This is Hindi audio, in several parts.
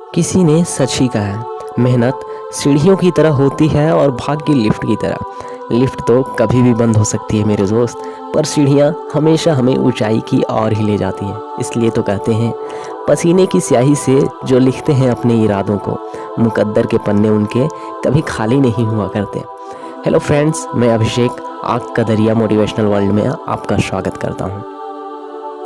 किसी ने सच ही कहा है, मेहनत सीढ़ियों की तरह होती है और भाग्य लिफ्ट की तरह। लिफ्ट तो कभी भी बंद हो सकती है मेरे दोस्त, पर सीढ़ियाँ हमेशा हमें ऊंचाई की ओर ही ले जाती हैं। इसलिए तो कहते हैं, पसीने की स्याही से जो लिखते हैं अपने इरादों को, मुकद्दर के पन्ने उनके कभी खाली नहीं हुआ करते। हेलो फ्रेंड्स, मैं अभिषेक आग का दरिया मोटिवेशनल वर्ल्ड में आपका स्वागत करता हूँ।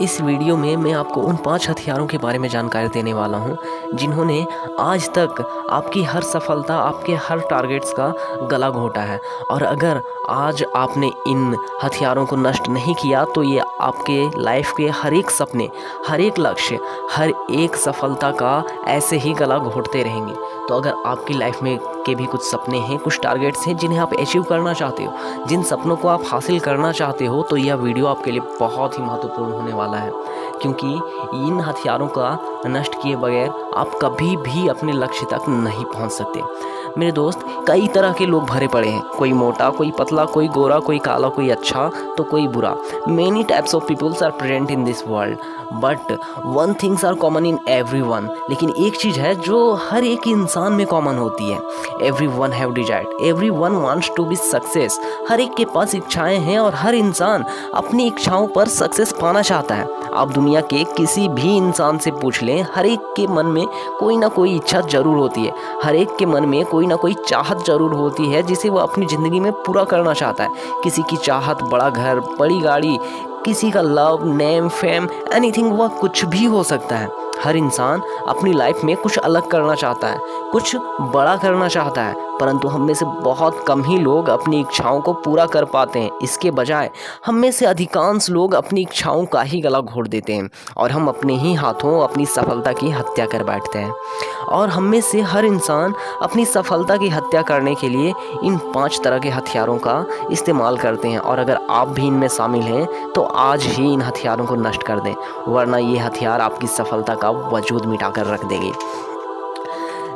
इस वीडियो में मैं आपको उन 5 हथियारों के बारे में जानकारी देने वाला हूं, जिन्होंने आज तक आपकी हर सफलता, आपके हर टारगेट्स का गला घोटा है। और अगर आज आपने इन हथियारों को नष्ट नहीं किया तो ये आपके लाइफ के हर एक सपने, हर एक लक्ष्य, हर एक सफलता का ऐसे ही गला घोटते रहेंगे। तो अगर आपकी लाइफ में के भी कुछ सपने हैं, कुछ टारगेट्स हैं जिन्हें आप अचीव करना चाहते हो, जिन सपनों को आप हासिल करना चाहते हो, तो यह वीडियो आपके लिए बहुत ही महत्वपूर्ण होने वाला है। क्योंकि इन हथियारों का नष्ट किए बगैर आप कभी भी अपने लक्ष्य तक नहीं पहुंच सकते। मेरे दोस्त, कई तरह के लोग भरे पड़े हैं, कोई मोटा, कोई पतला, कोई गोरा, कोई काला, कोई अच्छा तो कोई बुरा। Many types of peoples are present in this world, but one things are common in everyone. लेकिन एक चीज़ है जो हर एक इंसान में कॉमन होती है। Everyone have desired, everyone wants to be success. हर एक के पास इच्छाएं हैं और हर इंसान अपनी इच्छाओं पर सक्सेस पाना चाहता है। आप दुनिया के किसी भी इंसान से पूछ लें, हर एक के मन में कोई ना कोई इच्छा जरूर होती है, हर एक के मन में कोई ना कोई चाहत जरूर होती है जिसे वो अपनी ज़िंदगी में पूरा करना चाहता है। किसी की चाहत बड़ा घर, बड़ी गाड़ी, किसी का लव, नेम, फेम, एनीथिंग, वह कुछ भी हो सकता है। हर इंसान अपनी लाइफ में कुछ अलग करना चाहता है, कुछ बड़ा करना चाहता है, परंतु हम में से बहुत कम ही लोग अपनी इच्छाओं को पूरा कर पाते हैं। इसके बजाय हम में से अधिकांश लोग अपनी इच्छाओं का ही गला घोट देते हैं और हम अपने ही हाथों अपनी सफलता की हत्या कर बैठते हैं। और हम में से हर इंसान अपनी सफलता की हत्या करने के लिए इन 5 तरह के हथियारों का इस्तेमाल करते हैं। और अगर आप भी इनमें शामिल हैं तो आज ही इन हथियारों को नष्ट कर दें, वरना ये हथियार आपकी सफलता का वजूद मिटाकर रख देंगे।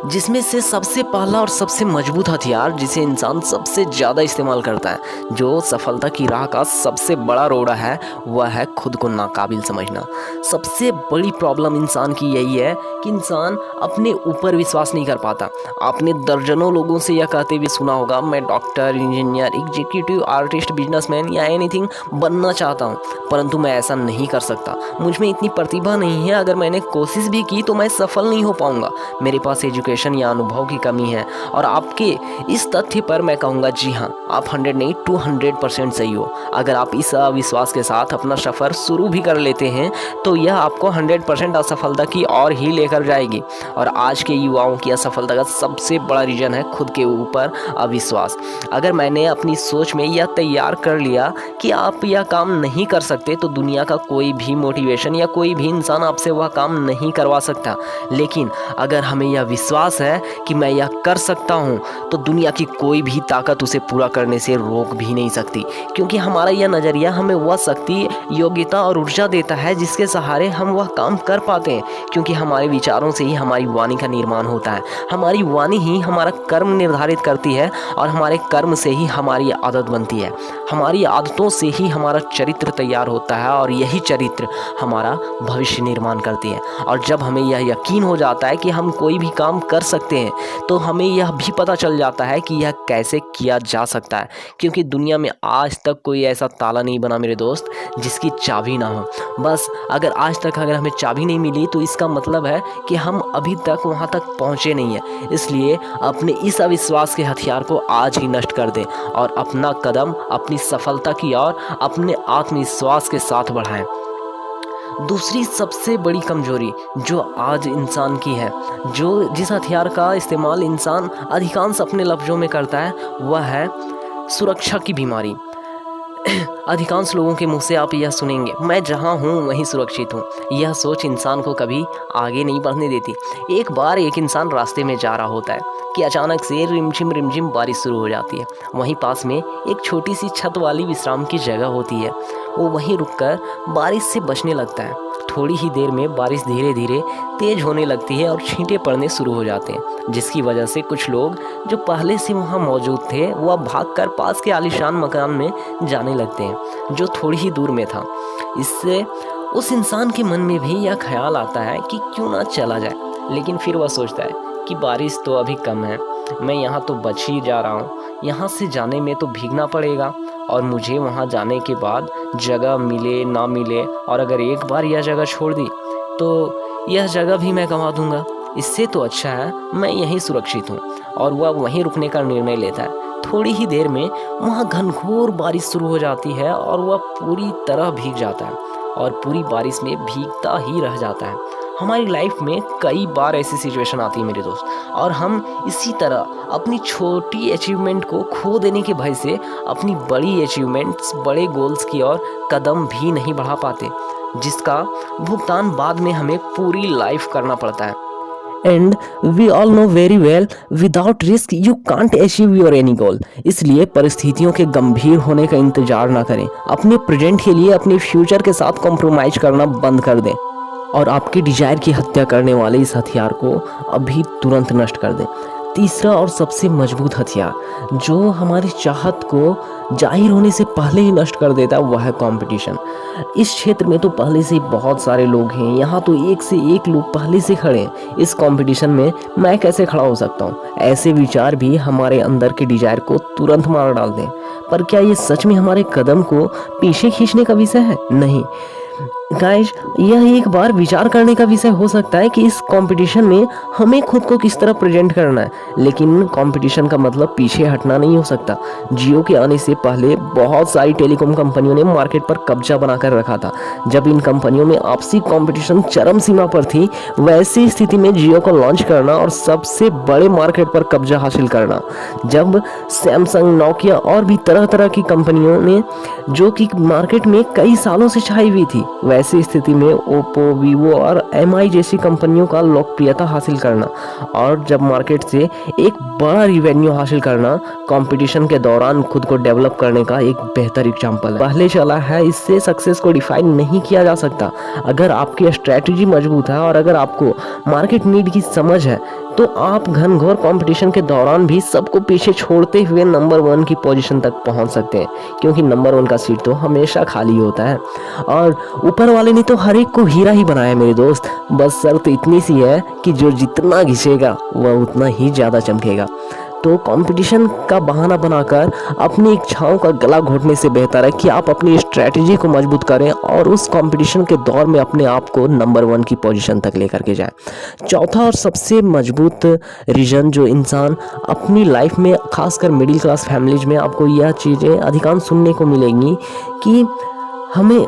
जिसमें से सबसे पहला और सबसे मजबूत हथियार, जिसे इंसान सबसे ज़्यादा इस्तेमाल करता है, जो सफलता की राह का सबसे बड़ा रोड़ा है, वह है खुद को नाकाबिल समझना। सबसे बड़ी प्रॉब्लम इंसान की यही है कि इंसान अपने ऊपर विश्वास नहीं कर पाता। आपने दर्जनों लोगों से यह कहते हुए सुना होगा, मैं doctor, engineer, executive, artist, businessman या एनीथिंग बनना चाहता हूँ, परंतु मैं ऐसा नहीं कर सकता। मुझ में इतनी प्रतिभा नहीं है, अगर मैंने कोशिश भी की तो मैं सफल नहीं हो पाऊंगा। मेरे पास एजुकेशन या अनुभव की कमी है। और आपके इस तथ्य पर मैं कहूँगा, जी हाँ, आप 100 नहीं 200% सही हो। अगर आप इस अविश्वास के साथ अपना सफ़र शुरू भी कर लेते हैं तो यह आपको 100% असफलता की ओर ही लेकर जाएगी। और आज के युवाओं की असफलता का सबसे बड़ा रीज़न है खुद के ऊपर अविश्वास। अगर मैंने अपनी सोच में यह तैयार कर लिया कि आप यह काम नहीं कर सकते, तो दुनिया का कोई भी मोटिवेशन या कोई भी इंसान आपसे वह काम नहीं करवा सकता। लेकिन अगर हमें यह विश्वास है कि मैं यह कर सकता हूँ, तो दुनिया की कोई भी ताकत उसे पूरा करने से रोक भी नहीं सकती। क्योंकि हमारा यह नज़रिया हमें वह शक्ति, योग्यता और ऊर्जा देता है जिसके सहारे हम वह काम कर पाते हैं। क्योंकि हमारे विचारों से ही हमारी वाणी का निर्माण होता है, हमारी वाणी ही हमारा कर्म निर्धारित करती है और हमारे कर्म से ही हमारी आदत बनती है। हमारी आदतों से ही हमारा चरित्र तैयार होता है और यही चरित्र हमारा भविष्य निर्माण करती है। और जब हमें यह यकीन हो जाता है कि हम कोई भी काम कर सकते हैं, तो हमें यह भी पता चल जाता है कि यह कैसे किया जा सकता है। क्योंकि दुनिया में आज तक कोई ऐसा ताला नहीं बना मेरे दोस्त जिसकी चाबी ना हो। बस अगर आज तक अगर हमें चाबी नहीं मिली तो इसका मतलब है कि हम अभी तक वहाँ तक पहुँचे नहीं हैं। इसलिए अपने इस अविश्वास के हथियार को आज ही नष्ट कर दें और अपना कदम अपनी सफलता की ओर अपने आत्मविश्वास के साथ बढ़ाएं। दूसरी सबसे बड़ी कमजोरी जो आज इंसान की है, जिस हथियार का इस्तेमाल इंसान अधिकांश अपने लफ्ज़ों में करता है, वह है सुरक्षा की बीमारी। अधिकांश लोगों के मुंह से आप यह सुनेंगे, मैं जहां हूं वहीं सुरक्षित हूं। यह सोच इंसान को कभी आगे नहीं बढ़ने देती। एक बार एक इंसान रास्ते में जा रहा होता है कि अचानक से रिमझिम रिमझिम बारिश शुरू हो जाती है। वहीं पास में एक छोटी सी छत वाली विश्राम की जगह होती है। वो वहीं रुककर बारिश से बचने लगता है। थोड़ी ही देर में बारिश धीरे धीरे तेज होने लगती है और छींटे पड़ने शुरू हो जाते हैं, जिसकी वजह से कुछ लोग जो पहले से वहां मौजूद थे वह भागकर पास के आलीशान मकान में जाने लगते हैं जो थोड़ी ही दूर में था। इससे उस इंसान के मन में भी यह ख्याल आता है कि क्यों ना चला जाए। लेकिन फिर वह सोचता है कि बारिश तो अभी कम है, मैं यहाँ तो बच ही जा रहा हूँ, यहाँ से जाने में तो भीगना पड़ेगा और मुझे वहाँ जाने के बाद जगह मिले ना मिले, और अगर एक बार यह जगह छोड़ दी तो यह जगह भी मैं गंवा दूंगा। इससे तो अच्छा है मैं यहीं सुरक्षित हूँ। और वह वहीं रुकने का निर्णय लेता है। थोड़ी ही देर में वहाँ घनघोर बारिश शुरू हो जाती है और वह पूरी तरह भीग जाता है और पूरी बारिश में भीगता ही रह जाता है। हमारी लाइफ में कई बार ऐसी सिचुएशन आती है मेरे दोस्त, और हम इसी तरह अपनी छोटी अचीवमेंट को खो देने के भय से अपनी बड़ी अचीवमेंट्स, बड़े गोल्स की ओर कदम भी नहीं बढ़ा पाते, जिसका भुगतान बाद में हमें पूरी लाइफ करना पड़ता है। And we all know very well, without risk you can't achieve your any goal. इसलिए परिस्थितियों के गंभीर होने का इंतजार ना करें, अपने प्रेजेंट के लिए अपने फ्यूचर के साथ कॉम्प्रोमाइज करना बंद कर दें और आपके डिजायर की हत्या करने वाले इस हथियार को अभी तुरंत नष्ट कर दें। तीसरा और सबसे मजबूत हथियार जो हमारी चाहत को जाहिर होने से पहले ही नष्ट कर देता है वह है कंपटीशन। इस क्षेत्र में तो पहले से बहुत सारे लोग हैं, यहाँ तो एक से एक लोग पहले से खड़े हैं। इस कंपटीशन में मैं कैसे खड़ा हो सकता हूँ, ऐसे विचार भी हमारे अंदर के डिजायर को तुरंत मार डाल दें। पर क्या ये सच में हमारे कदम को पीछे खींचने का विषय है? नहीं गाइस, यह एक बार विचार करने का विषय हो सकता है कि इस कंपटीशन में हमें खुद को किस तरह प्रेजेंट करना है, लेकिन कंपटीशन का मतलब पीछे हटना नहीं हो सकता। जियो के आने से पहले बहुत सारी टेलीकॉम कंपनियों ने मार्केट पर कब्जा बनाकर रखा था। जब इन कंपनियों में आपसी कंपटीशन चरम सीमा पर थी, वैसी स्थिति में जियो को लॉन्च करना और सबसे बड़े मार्केट पर कब्जा हासिल करना, जब सैमसंग, नोकिया और भी तरह तरह की कंपनियों ने जो कि मार्केट में कई सालों से छाई हुई थी, वैसी स्थिति में ओप्पो, वीवो और एमआई जैसी कंपनियों का लोकप्रियता हासिल करना और जब मार्केट से एक बड़ा रिवेन्यू हासिल करना कंपटीशन के दौरान खुद को डेवलप करने का एक बेहतर एग्जांपल है। पहले चला है, इससे सक्सेस को डिफाइन नहीं किया जा सकता। अगर आपकी स्ट्रेटजी मजबूत है और अगर आपको मार्केट नीड की समझ है तो आप घनघोर कंपटीशन के दौरान भी सबको पीछे छोड़ते हुए नंबर 1 की पोजीशन तक पहुंच सकते हैं, क्योंकि नंबर 1 का सीट तो हमेशा खाली होता है और ऊपर वाले ने तो हर एक को हीरा ही बनाया मेरे दोस्त। बस शर्त इतनी सी है कि जो जितना घिसेगा वह उतना ही ज़्यादा चमकेगा। तो कंपटीशन का बहाना बनाकर अपनी इच्छाओं का गला घोटने से बेहतर है कि आप अपनी स्ट्रेटजी को मजबूत करें और उस कंपटीशन के दौर में अपने आप को नंबर 1 की पोजीशन तक लेकर के जाएं। चौथा और सबसे मजबूत रीजन जो इंसान अपनी लाइफ में, खासकर मिडिल क्लास फैमिलीज में आपको यह चीज़ें अधिकांश सुनने को मिलेंगी कि हमें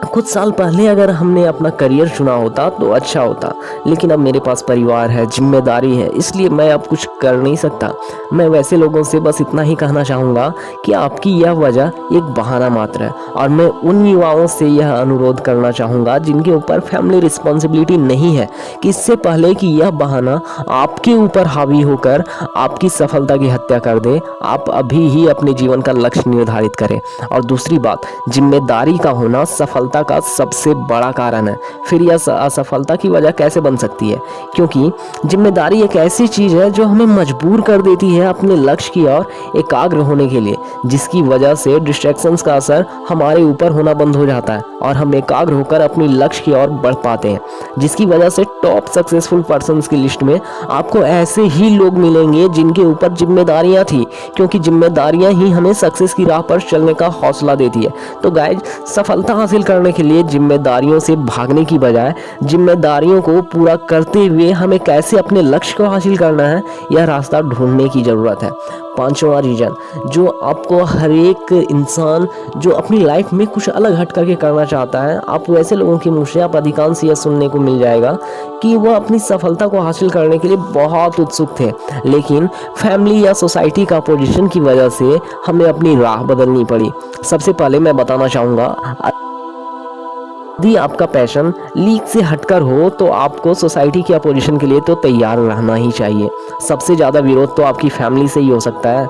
कुछ साल पहले अगर हमने अपना करियर चुना होता तो अच्छा होता, लेकिन अब मेरे पास परिवार है, जिम्मेदारी है, इसलिए मैं अब कुछ कर नहीं सकता। मैं वैसे लोगों से बस इतना ही कहना चाहूँगा कि आपकी यह वजह एक बहाना मात्र है, और मैं उन युवाओं से यह अनुरोध करना चाहूँगा जिनके ऊपर फैमिली रिस्पॉन्सिबिलिटी नहीं है कि इससे पहले कि यह बहाना आपके ऊपर हावी होकर आपकी सफलता की हत्या कर दे, आप अभी ही अपने जीवन का लक्ष्य निर्धारित करें। और दूसरी बात, जिम्मेदारी का होना सफलता का सबसे बड़ा कारण है। फिर यह असफलता की वजह कैसे बन सकती है? क्योंकि जिम्मेदारी एक ऐसी चीज है जो हमें मजबूर कर देती है अपने लक्ष्य की ओर एकाग्र होने के लिए, जिसकी वजह से डिस्ट्रैक्शंस का असर हमारे ऊपर होना बंद हो जाता है और हम एकाग्र होकर अपनी लक्ष्य की ओर बढ़ पाते हैं, जिसकी वजह से टॉप सक्सेसफुल पर्संस की लिस्ट में आपको ऐसे ही लोग मिलेंगे जिनके ऊपर जिम्मेदारियां थी, क्योंकि जिम्मेदारियां ही हमें सक्सेस की राह पर चलने का हौसला देती है। तो गाइस, सफलता हासिल करने के लिए जिम्मेदारियों से भागने की बजाय जिम्मेदारियों को पूरा करते हुए हमें कैसे अपने लक्ष्य को हासिल करना है, यह रास्ता ढूंढने की जरूरत है। पांचवा रीजन जो आपको हर एक इंसान जो अपनी लाइफ में कुछ अलग हट करके करना चाहता है, आप वैसे लोगों के मुंह से आप अधिकांश यह सुनने को मिल जाएगा कि वह अपनी सफलता को हासिल करने के लिए बहुत उत्सुक थे, लेकिन फैमिली या सोसाइटी का पोजीशन की वजह से हमें अपनी राह बदलनी पड़ी। सबसे पहले मैं बताना चाहूँगा, यदि आपका पैशन लीक से हटकर हो तो आपको सोसाइटी की अपोजिशन के लिए तो तैयार रहना ही चाहिए। सबसे ज़्यादा विरोध तो आपकी फैमिली से ही हो सकता है,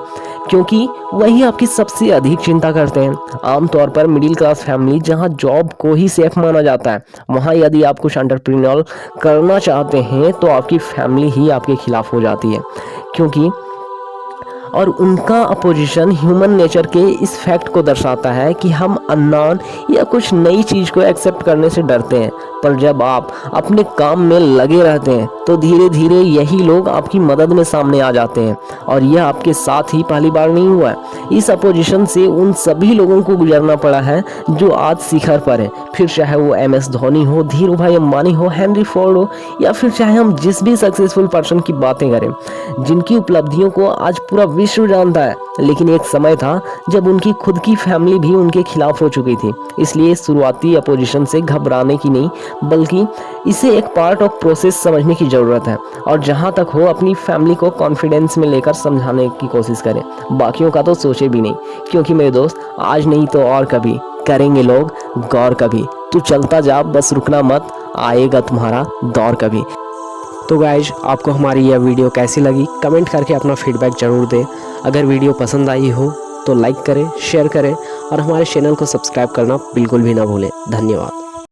क्योंकि वही आपकी सबसे अधिक चिंता करते हैं। आमतौर पर मिडिल क्लास फैमिली जहां जॉब को ही सेफ माना जाता है, वहां यदि आप कुछ एंटरप्रेन्योर करना चाहते हैं तो आपकी फैमिली ही आपके खिलाफ हो जाती है, क्योंकि और उनका अपोजिशन ह्यूमन नेचर के इस फैक्ट को दर्शाता है कि हम अननोन या कुछ नई चीज़ को एक्सेप्ट करने से डरते हैं। पर जब आप अपने काम में लगे रहते हैं तो धीरे धीरे यही लोग आपकी मदद में सामने आ जाते हैं। और यह आपके साथ ही पहली बार नहीं हुआ है। इस अपोजिशन से उन सभी लोगों को गुजरना पड़ा है जो आज शिखर पर है, फिर चाहे वो MS धोनी हो, धीरू भाई अंबानी हो, हेनरी फोर्ड हो, या फिर चाहे हम जिस भी सक्सेसफुल पर्सन की बातें करें जिनकी उपलब्धियों को आज पूरा विश्व जानता है। लेकिन एक समय था जब उनकी खुद की फैमिली भी उनके खिलाफ हो चुकी थी। इसलिए शुरुआती अपोजिशन से घबराने की नहीं, बल्कि इसे एक पार्ट ऑफ प्रोसेस समझने की ज़रूरत है। और जहाँ तक हो अपनी फैमिली को कॉन्फिडेंस में लेकर समझाने की कोशिश करें, बाकियों का तो सोचे भी नहीं, क्योंकि मेरे दोस्त आज नहीं तो और कभी करेंगे लोग गौर कभी। तू चलता जा, बस रुकना मत, आएगा तुम्हारा दौर कभी। तो गाइज, आपको हमारी यह वीडियो कैसी लगी कमेंट करके अपना फीडबैक ज़रूर दें। अगर वीडियो पसंद आई हो तो लाइक करें, शेयर करें और हमारे चैनल को सब्सक्राइब करना बिल्कुल भी ना भूलें। धन्यवाद।